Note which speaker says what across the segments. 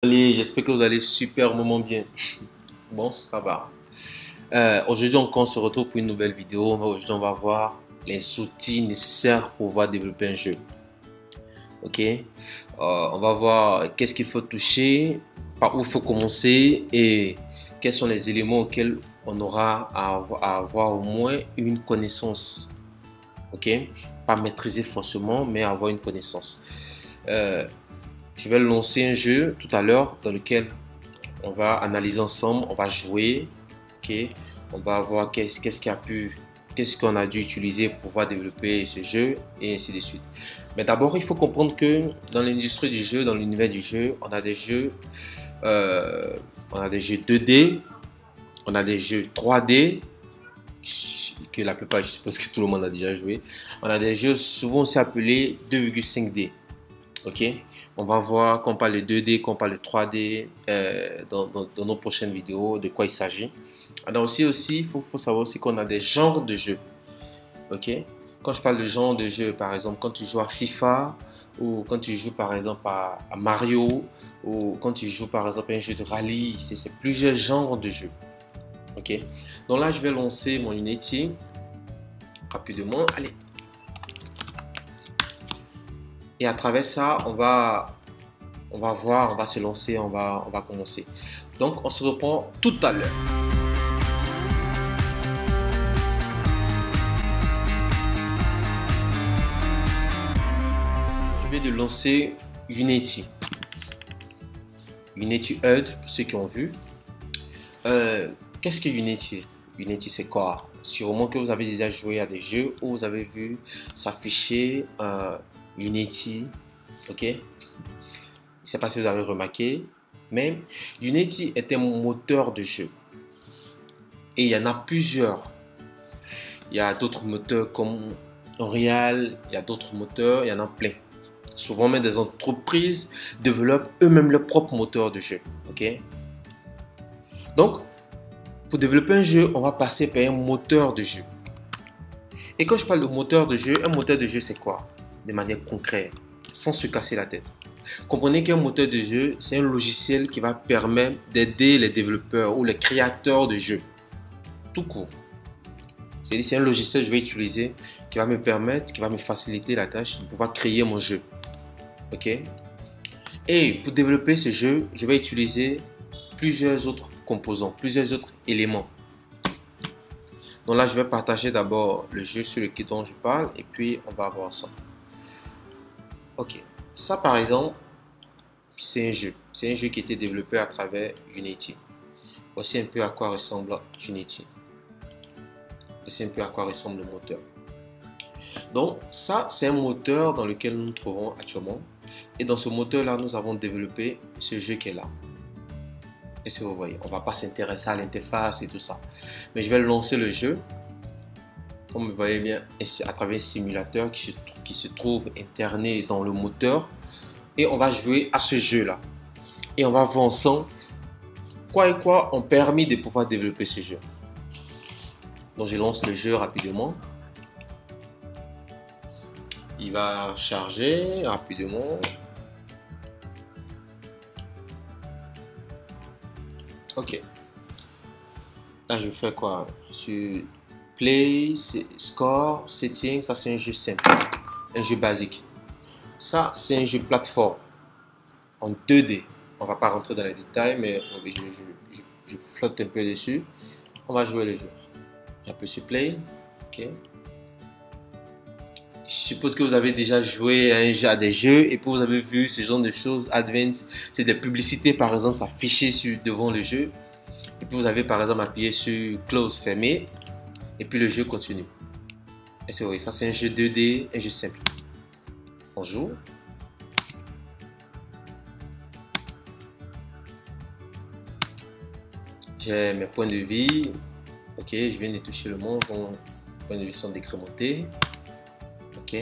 Speaker 1: Allez, j'espère que vous allez superbement bien. Bon, ça va. Aujourd'hui, on se retrouve pour une nouvelle vidéo. Aujourd'hui, on va voir les outils nécessaires pour pouvoir développer un jeu. Ok? On va voir qu'est-ce qu'il faut toucher, par où il faut commencer et quels sont les éléments auxquels on aura à avoir au moins une connaissance. Ok? Pas maîtriser forcément, mais avoir une connaissance. Je vais lancer un jeu tout à l'heure dans lequel on va analyser ensemble, on va jouer, ok, on va voir qu'est-ce qu'on a dû utiliser pour pouvoir développer ce jeu et ainsi de suite. Mais d'abord, il faut comprendre que dans l'industrie du jeu, dans l'univers du jeu, euh, on a des jeux 2D, on a des jeux 3D, que la plupart, je suppose que tout le monde a déjà joué. On a des jeux souvent aussi appelés 2,5D. Ok, on va voir qu'on parle de 2D, qu'on parle de 3D dans nos prochaines vidéos, de quoi il s'agit. Alors il faut savoir aussi qu'on a des genres de jeux. Ok, quand je parle de genre de jeu, par exemple, quand tu joues à FIFA ou quand tu joues par exemple à Mario ou quand tu joues par exemple à un jeu de rallye, c'est plusieurs genres de jeux. Ok, donc là je vais lancer mon Unity rapidement. Allez. Et à travers ça, on va voir, on va se lancer, on va commencer. Donc, on se reprend tout à l'heure. Je vais de lancer Unity. Unity HUD, pour ceux qui ont vu. Qu'est-ce que Unity? Unity, c'est quoi? Sûrement que vous avez déjà joué à des jeux où vous avez vu s'afficher Unity. Ok? Je ne sais pas si vous avez remarqué, mais Unity est un moteur de jeu. Et il y en a plusieurs. Il y a d'autres moteurs comme Unreal, il y a d'autres moteurs, il y en a plein. Souvent même des entreprises développent eux-mêmes leur propre moteur de jeu. Ok? Donc, pour développer un jeu, on va passer par un moteur de jeu. Et quand je parle de moteur de jeu, un moteur de jeu c'est quoi? De manière concrète, sans se casser la tête. Comprenez qu'un moteur de jeu, c'est un logiciel qui va permettre d'aider les développeurs ou les créateurs de jeux. Tout court. C'est un logiciel que je vais utiliser qui va me permettre, qui va me faciliter la tâche de pouvoir créer mon jeu. Ok? Et pour développer ce jeu, je vais utiliser plusieurs autres composants, plusieurs autres éléments. Donc là, je vais partager d'abord le jeu sur lequel dont je parle et puis on va voir ça. Ok. Ça, par exemple, c'est un jeu. C'est un jeu qui a été développé à travers Unity. Voici un peu à quoi ressemble Unity. Voici un peu à quoi ressemble le moteur. Donc, ça, c'est un moteur dans lequel nous nous trouvons actuellement. Et dans ce moteur-là, nous avons développé ce jeu qui est là. Et si vous voyez, on ne va pas s'intéresser à l'interface et tout ça. Mais je vais lancer le jeu. Comme vous voyez bien, à travers un simulateur qui se trouve interné dans le moteur. Et on va jouer à ce jeu-là. Et on va voir ensemble quoi et quoi ont permis de pouvoir développer ce jeu. Donc je lance le jeu rapidement. Il va charger rapidement. Ok. Là je fais quoi? Sur Play, Score, Settings, ça c'est un jeu simple. Un jeu basique. Ça c'est un jeu plateforme en 2D. On va pas rentrer dans les détails, mais je flotte un peu dessus. On va jouer le jeu. J'appuie sur Play. Ok. Je suppose que vous avez déjà joué à des jeux et puis vous avez vu ce genre de choses, Advance, c'est des publicités par exemple s'afficher devant le jeu. Et puis vous avez par exemple appuyé sur Close, fermé, et puis le jeu continue. Et c'est vrai, ça c'est un jeu 2D, un jeu simple. On joue. J'ai mes points de vie. Ok, je viens de toucher le monde, mes points de vie sont décrémentés. Ok.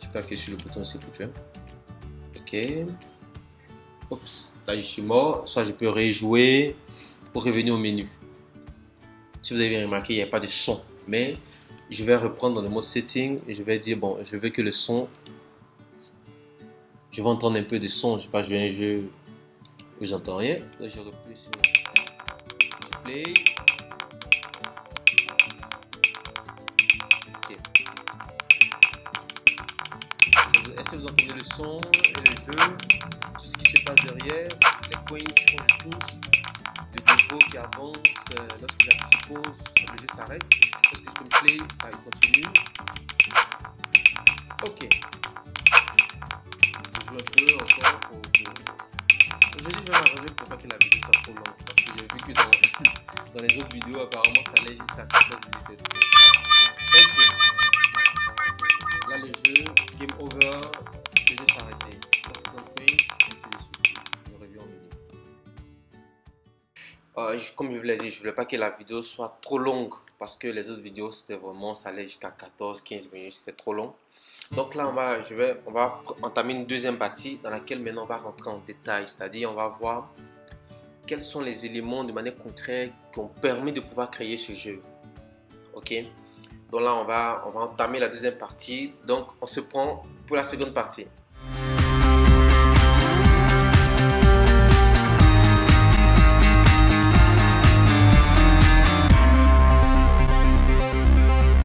Speaker 1: Je peux appuyer sur le bouton ici pour jump. Ok. Oups, là je suis mort. Soit je peux rejouer ou revenir au menu. Si vous avez remarqué, il n'y a pas de son. Mais je vais reprendre dans le mode setting et je vais dire bon, je veux que le son je veux entendre un peu de son. Je sais pas jouer un jeu où j'entends rien. Donc je replie sur play. Ok. Est-ce que vous entendez le son et le jeu, tout ce qui se passe derrière, les coins quand je touche, le tempo qui avance, lorsque j'appuie sur pause, le jeu s'arrête. Lorsque je tourne play, ça continue. Ok. Je joue un peu encore pour... Aujourd'hui, je vais m'arranger pour pas que la vidéo soit trop longue, parce que j'ai vu que dans les autres vidéos, apparemment, ça allait jusqu'à 14 minutes. Ok. Là, le jeu, game over, le jeu s'est arrêté. 150 frames, ainsi de suite. Je reviens au milieu. Comme je vous l'ai dit, je ne voulais pas que la vidéo soit trop longue, parce que les autres vidéos, c'était vraiment, ça allait jusqu'à 14-15 minutes, c'était trop long. Donc là, on va entamer une deuxième partie dans laquelle maintenant on va rentrer en détail, c'est-à-dire on va voir quels sont les éléments de manière concrète qui ont permis de pouvoir créer ce jeu. Ok? Donc là, on va entamer la deuxième partie. Donc, on se prend pour la seconde partie.